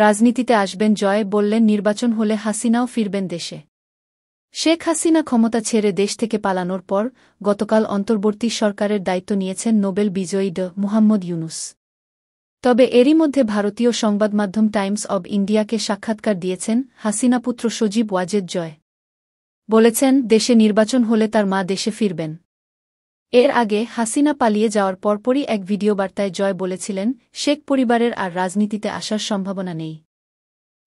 রাজনীতিতে আসবেন জয়, বললেন নির্বাচন হলে হাসিনাও ফিরবেন দেশে। শেখ হাসিনা ক্ষমতা ছেড়ে দেশ থেকে পালানোর পর গতকাল অন্তর্বর্তী সরকারের দায়িত্ব নিয়েছেন নোবেল বিজয়ী মুহাম্মদ ইউনূস। তবে এরই মধ্যে ভারতীয় সংবাদমাধ্যম টাইমস অব ইন্ডিয়াকে সাক্ষাৎকার দিয়েছেন হাসিনা পুত্র সজীব ওয়াজেদ জয়। বলেছেন, দেশে নির্বাচন হলে তার মা দেশে ফিরবেন। এর আগে হাসিনা পালিয়ে যাওয়ার পরপরই এক ভিডিও বার্তায় জয় বলেছিলেন, শেখ পরিবারের আর রাজনীতিতে আসার সম্ভাবনা নেই।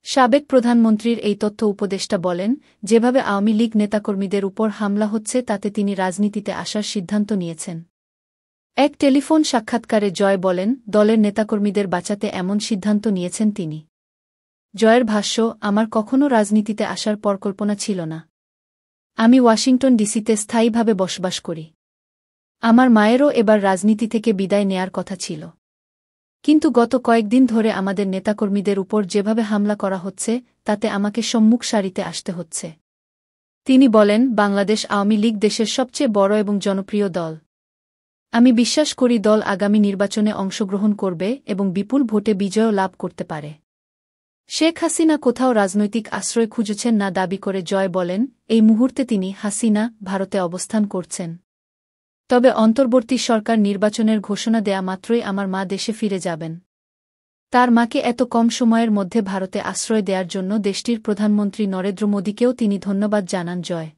সাবেক প্রধানমন্ত্রীর এই তথ্য উপদেষ্টা বলেন, যেভাবে আওয়ামী লীগ নেতাকর্মীদের উপর হামলা হচ্ছে তাতে তিনি রাজনীতিতে আসার সিদ্ধান্ত নিয়েছেন। এক টেলিফোন সাক্ষাৎকারে জয় বলেন, দলের নেতাকর্মীদের বাঁচাতে এমন সিদ্ধান্ত নিয়েছেন তিনি। জয়ের ভাষ্য, আমার কখনো রাজনীতিতে আসার পরিকল্পনা ছিল না। আমি ওয়াশিংটন ডিসিতে স্থায়ীভাবে বসবাস করি। আমার মায়েরও এবার রাজনীতি থেকে বিদায় নেয়ার কথা ছিল। কিন্তু গত কয়েকদিন ধরে আমাদের নেতাকর্মীদের উপর যেভাবে হামলা করা হচ্ছে তাতে আমাকে সম্মুখ সারিতে আসতে হচ্ছে। তিনি বলেন, বাংলাদেশ আওয়ামী লীগ দেশের সবচেয়ে বড় এবং জনপ্রিয় দল। আমি বিশ্বাস করি দল আগামী নির্বাচনে অংশগ্রহণ করবে এবং বিপুল ভোটে বিজয় লাভ করতে পারে। শেখ হাসিনা কোথাও রাজনৈতিক আশ্রয় খুঁজছেন না দাবি করে জয় বলেন, এই মুহূর্তে তিনি হাসিনা ভারতে অবস্থান করছেন। তবে অন্তর্বর্তী সরকার নির্বাচনের ঘোষণা দেয়া মাত্রই আমার মা দেশে ফিরে যাবেন। তার মাকে এত কম সময়ের মধ্যে ভারতে আশ্রয় দেওয়ার জন্য দেশটির প্রধানমন্ত্রী নরেন্দ্র মোদীকেও তিনি ধন্যবাদ জানান জয়।